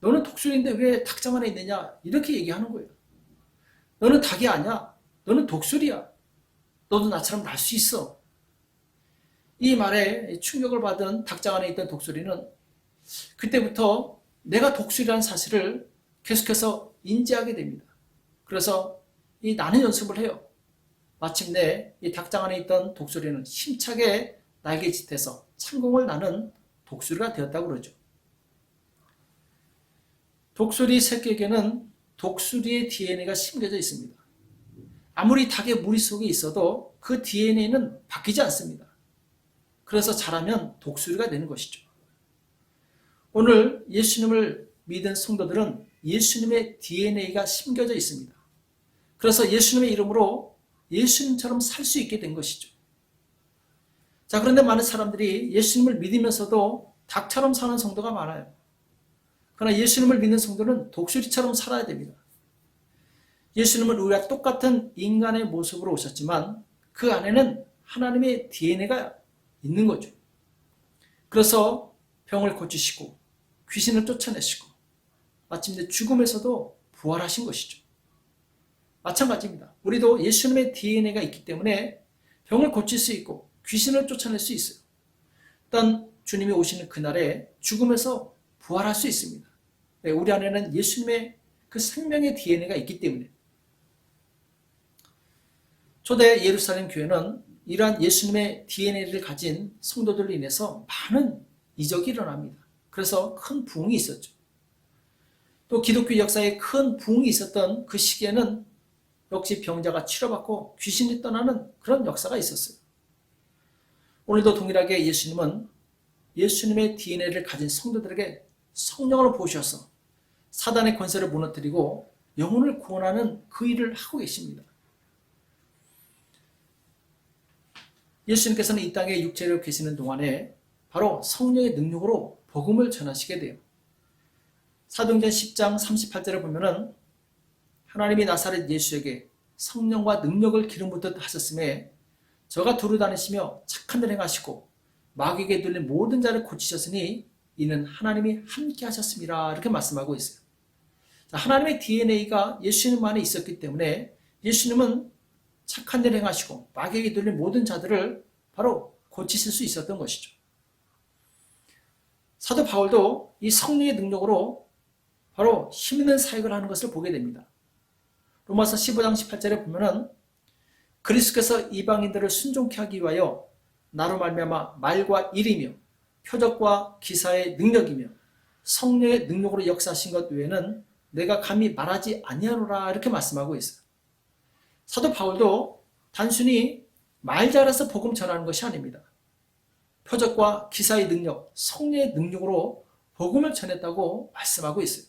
너는 독수리인데 왜 닭장 안에 있느냐 이렇게 얘기하는 거예요. 너는 닭이 아니야. 너는 독수리야. 너도 나처럼 날 수 있어. 이 말에 충격을 받은 닭장 안에 있던 독수리는 그때부터 내가 독수리라는 사실을 계속해서 인지하게 됩니다. 그래서 이 나는 연습을 해요. 마침내 이 닭장 안에 있던 독수리는 힘차게 날개짓해서 창공을 나는 독수리가 되었다고 그러죠. 독수리 새끼에게는 독수리의 DNA가 심겨져 있습니다. 아무리 닭의 무리 속에 있어도 그 DNA는 바뀌지 않습니다. 그래서 자라면 독수리가 되는 것이죠. 오늘 예수님을 믿은 성도들은 예수님의 DNA가 심겨져 있습니다. 그래서 예수님의 이름으로 예수님처럼 살 수 있게 된 것이죠. 자, 그런데 많은 사람들이 예수님을 믿으면서도 닭처럼 사는 성도가 많아요. 그러나 예수님을 믿는 성도는 독수리처럼 살아야 됩니다. 예수님은 우리와 똑같은 인간의 모습으로 오셨지만 그 안에는 하나님의 DNA가 있는 거죠. 그래서 병을 고치시고 귀신을 쫓아내시고 마침내 죽음에서도 부활하신 것이죠. 마찬가지입니다. 우리도 예수님의 DNA가 있기 때문에 병을 고칠 수 있고 귀신을 쫓아낼 수 있어요. 일단 주님이 오시는 그날에 죽음에서 부활할 수 있습니다. 우리 안에는 예수님의 그 생명의 DNA가 있기 때문에. 초대 예루살렘 교회는 이러한 예수님의 DNA를 가진 성도들로 인해서 많은 이적이 일어납니다. 그래서 큰 부흥이 있었죠. 또 기독교 역사에 큰 부흥이 있었던 그 시기에는 역시 병자가 치료받고 귀신이 떠나는 그런 역사가 있었어요. 오늘도 동일하게 예수님은 예수님의 DNA를 가진 성도들에게 성령을 부으셔서 사단의 권세를 무너뜨리고 영혼을 구원하는 그 일을 하고 계십니다. 예수님께서는 이 땅에 육체로 계시는 동안에 바로 성령의 능력으로 복음을 전하시게 돼요. 사도행전 10장 38절을 보면은 하나님이 나사렛 예수에게 성령과 능력을 기름 붓듯 하셨음에 저가 두루 다니시며 착한 일 행하시고 마귀에게 들린 모든 자를 고치셨으니 이는 하나님이 함께 하셨습니다. 이렇게 말씀하고 있어요. 하나님의 DNA가 예수님 안에 있었기 때문에 예수님은 착한 일 행하시고 마귀에게 들린 모든 자들을 바로 고치실 수 있었던 것이죠. 사도 바울도 이 성령의 능력으로 바로 힘있는 사역을 하는 것을 보게 됩니다. 로마서 15장 18절에 보면은 그리스도께서 이방인들을 순종케 하기 위하여 나로 말미암아 말과 일이며 표적과 기사의 능력이며 성령의 능력으로 역사하신 것 외에는 내가 감히 말하지 아니하노라 이렇게 말씀하고 있어요. 사도 바울도 단순히 말 잘해서 복음 전하는 것이 아닙니다. 표적과 기사의 능력, 성령의 능력으로 복음을 전했다고 말씀하고 있어요.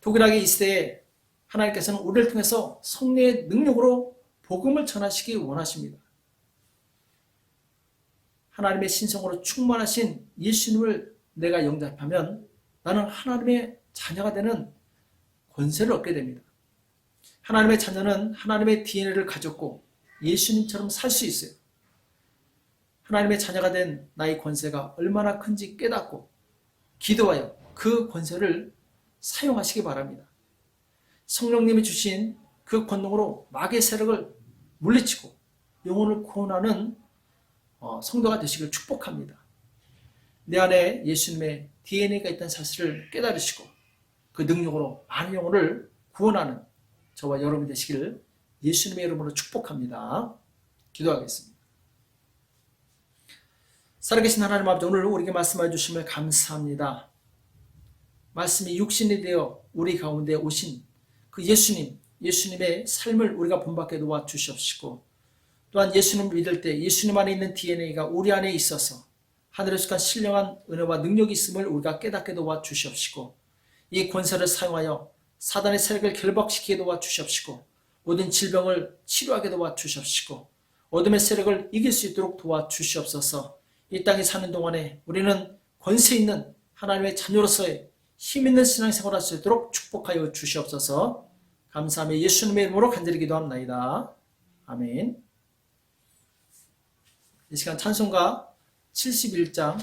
동일하게 이 시대에 하나님께서는 우리를 통해서 성령의 능력으로 복음을 전하시기 원하십니다. 하나님의 신성으로 충만하신 예수님을 내가 영접하면 나는 하나님의 자녀가 되는 권세를 얻게 됩니다. 하나님의 자녀는 하나님의 DNA를 가졌고 예수님처럼 살 수 있어요. 하나님의 자녀가 된 나의 권세가 얼마나 큰지 깨닫고 기도하여 그 권세를 사용하시기 바랍니다. 성령님이 주신 그 권능으로 마귀의 세력을 물리치고 영혼을 구원하는 성도가 되시길 축복합니다. 내 안에 예수님의 DNA가 있다는 사실을 깨달으시고 그 능력으로 많은 영혼을 구원하는 저와 여러분이 되시길 예수님의 이름으로 축복합니다. 기도하겠습니다. 살아계신 하나님 아버지, 오늘 우리에게 말씀해 주심을 감사합니다. 말씀이 육신이 되어 우리 가운데 오신 그 예수님의 삶을 우리가 본받게 도와주시옵시고, 또한 예수님을 믿을 때 예수님 안에 있는 DNA가 우리 안에 있어서 하늘에 속한 신령한 은혜와 능력이 있음을 우리가 깨닫게 도와주시옵시고, 이 권세를 사용하여 사단의 세력을 결박시키게 도와주시옵시고, 모든 질병을 치료하게 도와주시옵시고, 어둠의 세력을 이길 수 있도록 도와주시옵소서. 이 땅에 사는 동안에 우리는 권세 있는 하나님의 자녀로서의 힘 있는 신앙생활을 할 수 있도록 축복하여 주시옵소서. 감사하며 예수님의 이름으로 간절히 기도합나이다. 아멘. 이 시간 찬송가 71장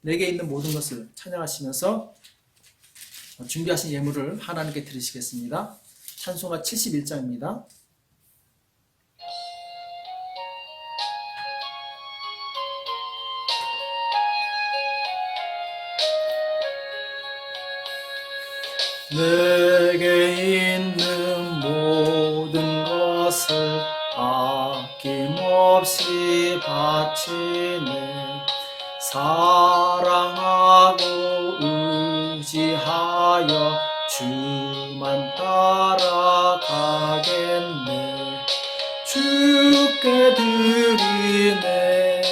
내게 있는 모든 것을 찬양하시면서 준비하신 예물을 하나님께 드리시겠습니다. 찬송가 71장입니다. 내게 있는 모든 것을 아낌없이 바치네. 사랑하고 의지하여 주만 따라가겠네. 주께 드리네.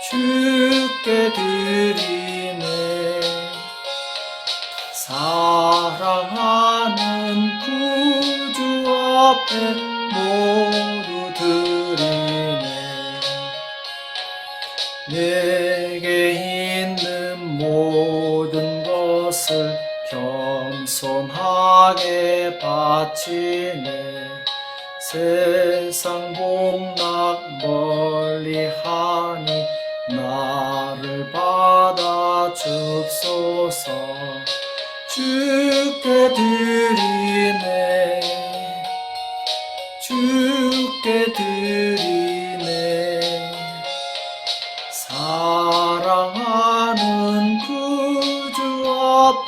주께 드리네. 사랑하는 구주 앞에 모두 드리네. 내게 있는 모든 것을 겸손하게 바치네. 세상 복락 멀리하니 나를 받아 줍소서. 주께 드리네. 주께 드리네. 사랑하는 구주 앞에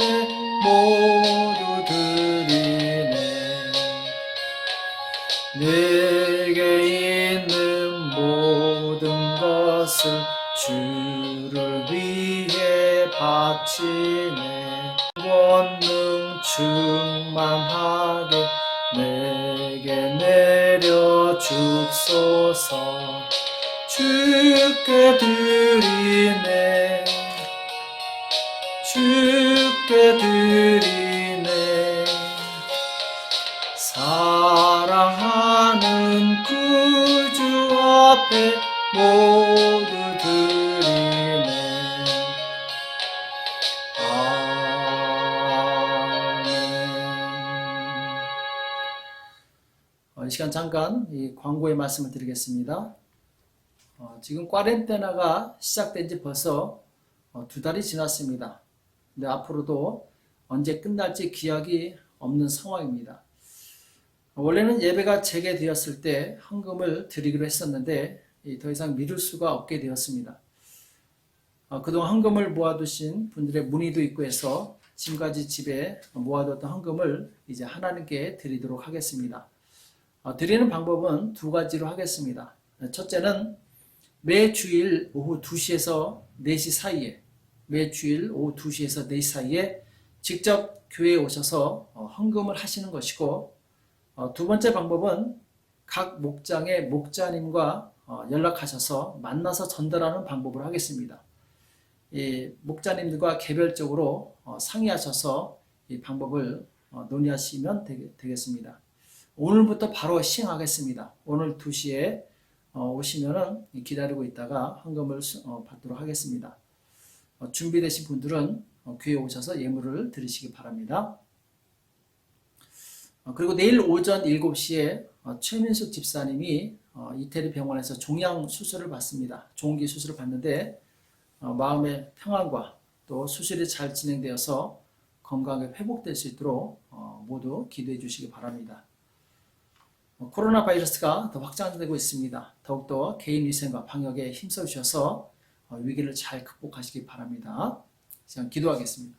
모두 드리네. 내게 있는 모든 것을 주를 위해 바치네. 권능 충만하게 내게 내려 줍소서. 주께 드리네. 주께 드리네. 사랑하는 구주 앞에 모두 드리네. 이 시간 잠깐 이 광고의 말씀을 드리겠습니다. 지금 꽈렌테나가 시작된 지 벌써 2달이 지났습니다. 근데 앞으로도 언제 끝날지 기약이 없는 상황입니다. 원래는 예배가 재개되었을 때 헌금을 드리기로 했었는데 더 이상 미룰 수가 없게 되었습니다. 그동안 헌금을 모아두신 분들의 문의도 있고 해서 지금까지 집에 모아뒀던 헌금을 이제 하나님께 드리도록 하겠습니다. 드리는 방법은 2가지로 하겠습니다. 첫째는 매주일 오후 2시에서 4시 사이에, 매주일 오후 2시에서 4시 사이에 직접 교회에 오셔서 헌금을 하시는 것이고, 2번째 방법은 각 목장의 목자님과 연락하셔서 만나서 전달하는 방법으로 하겠습니다. 이 목자님들과 개별적으로 상의하셔서 이 방법을 논의하시면 되겠습니다. 오늘부터 바로 시행하겠습니다. 오늘 2시에 오시면은 기다리고 있다가 헌금을 받도록 하겠습니다. 준비되신 분들은 교회에 오셔서 예물을 드리시기 바랍니다. 그리고 내일 오전 7시에 최민숙 집사님이 이태리 병원에서 종양 수술을 받습니다. 종기 수술을 받는데 마음의 평안과 또 수술이 잘 진행되어서 건강하게 회복될 수 있도록 모두 기도해 주시기 바랍니다. 코로나 바이러스가 더 확장되고 있습니다. 더욱더 개인위생과 방역에 힘써 주셔서 위기를 잘 극복하시기 바랍니다. 시간 기도하겠습니다.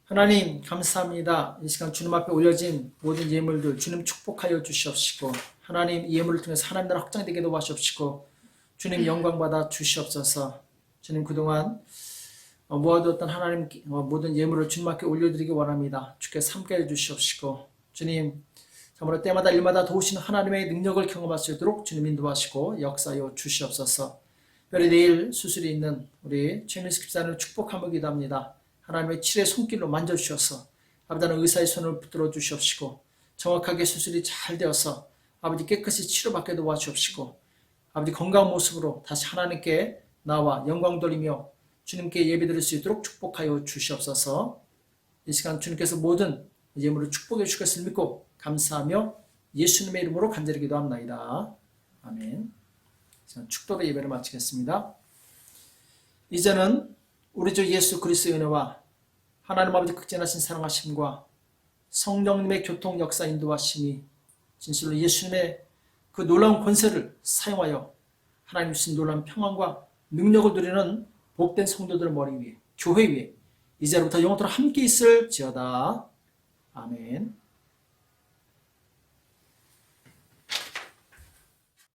하나님 감사합니다. 이 시간 주님 앞에 올려진 모든 예물들 주님 축복하여 주시옵시고, 하나님 이 예물을 통해서 하나님 나라 확장되게 도와주옵시고, 주님 영광 받아 주시옵소서. 주님 그동안 모아두었던 하나님 모든 예물을 주님 앞에 올려드리기 원합니다. 주께서 함께 해주시옵시고, 주님 참으로 때마다 일마다 도우시는 하나님의 능력을 경험할 수 있도록 주님 인도하시고 역사하여 주시옵소서. 특별히 내일 수술이 있는 우리 최민숙 집사님을 축복하며 기도합니다. 하나님의 칠의 손길로 만져주셔서 아버지 의사의 손을 붙들어 주시옵시고, 정확하게 수술이 잘 되어서 아버지 깨끗이 치료받게 도와주옵시고, 아버지 건강한 모습으로 다시 하나님께 나와 영광 돌리며 주님께 예배드릴 수 있도록 축복하여 주시옵소서. 이 시간 주님께서 모든 예물을 축복해 주실 것을 믿고 감사하며 예수님의 이름으로 간절히 기도합나이다. 아멘. 축도로 예배를 마치겠습니다. 이제는 우리 주 예수 그리스도의 은혜와 하나님 아버지 극진하신 사랑하심과 성령님의 교통 역사 인도하심이 진실로 예수님의 그 놀라운 권세를 사용하여 하나님 주신 놀라운 평안과 능력을 누리는 복된 성도들 머리 위에, 교회 위에 이제부터 영원토록 함께 있을지어다. 아멘.